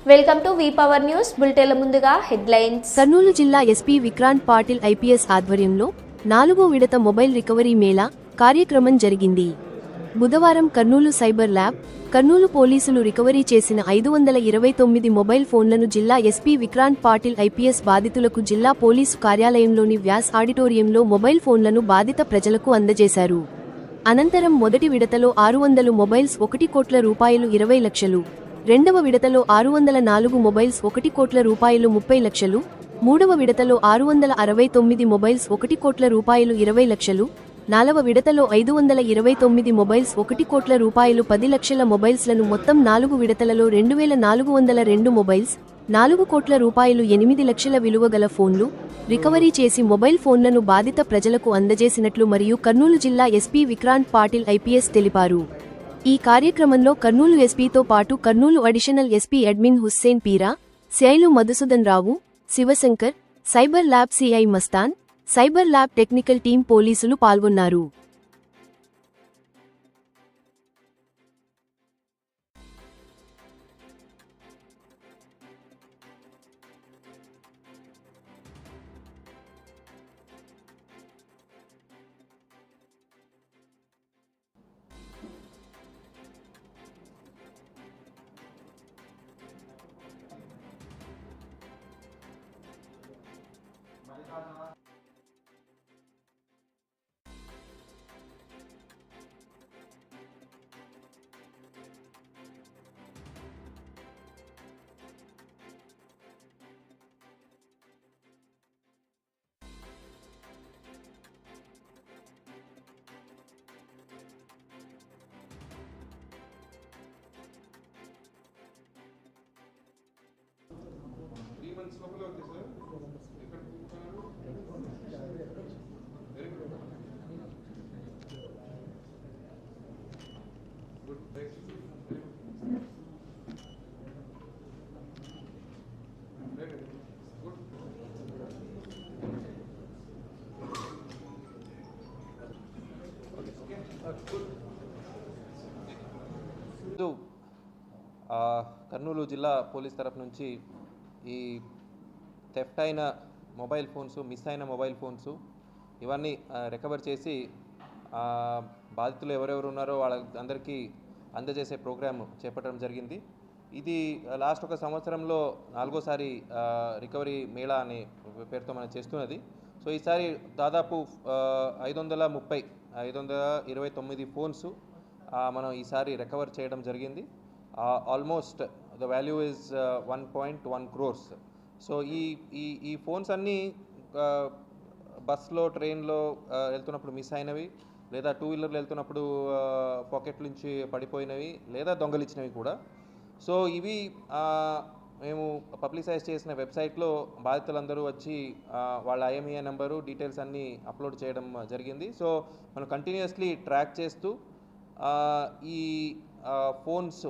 Welcome to V power news బులెటిన్ల ముందుగా headlines. Kurnool జిల్లా ఎస్పీ విక్రాంత్ పాటిల్ ఐపీఎస్ ఆధ్వర్యంలో 4వ విడత మొబైల్ రికవరీ మేళా కార్యక్రమం జరిగింది. బుధవారం కర్నూలు సైబర్ ల్యాబ్, కర్నూలు పోలీసులు రికవరీ చేసిన 529 మొబైల్ ఫోన్లను జిల్లా ఎస్పీ విక్రాంత్ పాటిల్ ఐపీఎస్ బాధితులకు జిల్లా పోలీసు కార్యాలయంలోని వ్యాస్ ఆడిటోరియంలో మొబైల్ ఫోన్లను బాధిత ప్రజలకు అందజేశారు. అనంతరం మొదటి విడతలో 600 మొబైల్స్ 1 కోట్ల రూపాయలు 20 లక్షలు, రెండవ విడతలో 604 మొబైల్స్ 1 కోట్ల రూపాయలు 30 లక్షలు, మూడవ విడతలో 669 మొబైల్స్ 1 కోట్ల రూపాయలు 20 లక్షలు, నాలుగవ విడతలో 529 మొబైల్స్ 1 కోట్ల రూపాయలు 10 లక్షల మొబైల్స్లను మొత్తం 4 విడతలలో 2402 మొబైల్స్ 4 కోట్ల రూపాయలు 8 లక్షల విలువ గల ఫోన్లు రికవరీ చేసి మొబైల్ ఫోన్లను బాధిత ప్రజలకు అందజేసినట్లు మరియు కర్నూలు జిల్లా ఎస్పీ విక్రాంత్ పాటిల్ ఐపీఎస్ తెలిపారు. ఈ కార్యక్రమంలో కర్నూలు ఎస్పీతో పాటు Kurnool additional SP admin Hussain Peera, సిఐలు Madhusudan Rao, Shivashankar, cyber lab CI Mastan, cyber lab technical team పోలీసులు పాల్గొన్నారు. కర్నూలు జిల్లా పోలీస్ తరఫు నుంచి ఈ థెఫ్ట్ అయిన మొబైల్ ఫోన్స్, మిస్ అయిన మొబైల్ ఫోన్స్ ఇవన్నీ రికవర్ చేసి బాధితులు ఎవరెవరు ఉన్నారో వాళ్ళందరికీ అందజేసే ప్రోగ్రామ్ చేపట్టడం జరిగింది. ఇది లాస్ట్ ఒక సంవత్సరంలో 4వసారి రికవరీ మేళా అనే పేరుతో మనం చేస్తున్నది. సో ఈసారి దాదాపు 529 ఫోన్స్ మనం ఈసారి రికవర్ చేయడం జరిగింది. Almost the value is 1.1 crores. So ఈ ఫోన్స్ అన్నీ బస్లో, ట్రైన్లో వెళ్తున్నప్పుడు మిస్ అయినవి, లేదా 2 వీలర్లో వెళ్తున్నప్పుడు పాకెట్ నుంచి పడిపోయినవి, లేదా దొంగలిచ్చినవి కూడా. సో ఇవి మేము పబ్లిసైజ్ చేసిన వెబ్సైట్లో బాధితులందరూ వచ్చి వాళ్ళ IMEI నెంబరు, డీటెయిల్స్ అన్నీ అప్లోడ్ చేయడం జరిగింది. సో మనం కంటిన్యూస్లీ ట్రాక్ చేస్తూ ఈ ఫోన్స్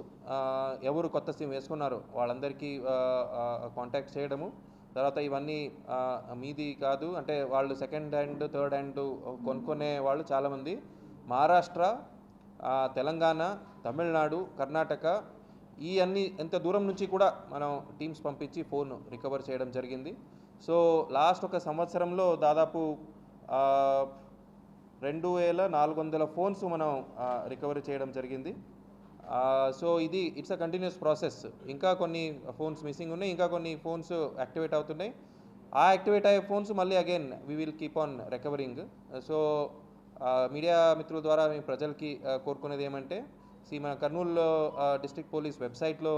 ఎవరు కొత్త సిమ్ వేసుకున్నారో వాళ్ళందరికీ కాంటాక్ట్ చేయడము, తర్వాత ఇవన్నీ మీది కాదు అంటే వాళ్ళు సెకండ్ హ్యాండ్, థర్డ్ హ్యాండ్ కొనుక్కునే వాళ్ళు చాలామంది మహారాష్ట్ర, తెలంగాణ, తమిళనాడు, కర్ణాటక ఈ అన్ని ఎంత దూరం నుంచి కూడా మనం టీమ్స్ పంపించి ఫోన్ రికవర్ చేయడం జరిగింది. సో లాస్ట్ ఒక సంవత్సరంలో దాదాపు 2400 ఫోన్స్ మనం రికవరీ చేయడం జరిగింది. So it's a continuous process. ఇంకా కొన్ని ఫోన్స్ మిస్సింగ్ ఉన్నాయి, ఇంకా కొన్ని ఫోన్స్ యాక్టివేట్ అవుతున్నాయి. ఆ యాక్టివేట్ అయ్యే ఫోన్స్ మళ్ళీ again we will keep on recovering. So media మిత్రుల ద్వారా మేము ప్రజలకి కోరుకునేది ఏమంటే, మన కర్నూలు డిస్ట్రిక్ట్ పోలీస్ వెబ్సైట్లో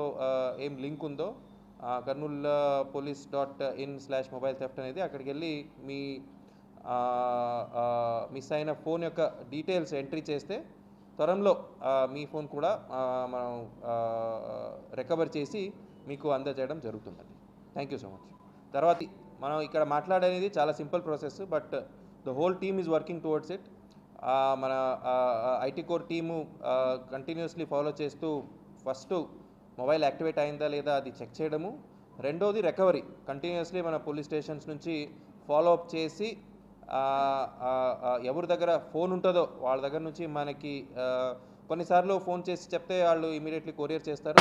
ఏం లింక్ ఉందో karnoolpolice.in/mobile theft అనేది, అక్కడికి వెళ్ళి మీ మిస్ అయిన ఫోన్ యొక్క డీటెయిల్స్ ఎంట్రీ చేస్తే త్వరలో మీ ఫోన్ కూడా మనం రికవర్ చేసి మీకు అందజేయడం జరుగుతుందండి. Thank you so much. తర్వాత మనం ఇక్కడ మాట్లాడేది చాలా simple process, but the whole team is working towards it. మన IT core team continuously follow చేస్తూ ఫస్ట్ మొబైల్ యాక్టివేట్ అయిందా లేదా అది చెక్ చేయడము, రెండోది రికవరీ కంటిన్యూస్లీ మన పోలీస్ స్టేషన్స్ నుంచి ఫాలో అప్ చేసి ఎవరి దగ్గర ఫోన్ ఉంటుందో వాళ్ళ దగ్గర నుంచి మనకి కొన్నిసార్లు ఫోన్ చేసి చెప్తే వాళ్ళు ఇమీడియట్లీ కొరియర్ చేస్తారు.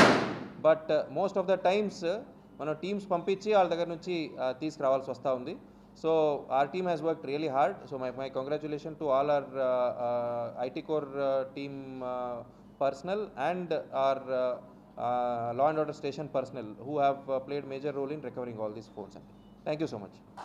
But most of the times మనం టీమ్స్ పంపించి వాళ్ళ దగ్గర నుంచి తీసుకురావాల్సి వస్తూ ఉంది. So our team has worked really hard. So my congratulations to all our IT core team personnel and our law and order station personnel who have played major role in recovering all these phones. Thank you so much.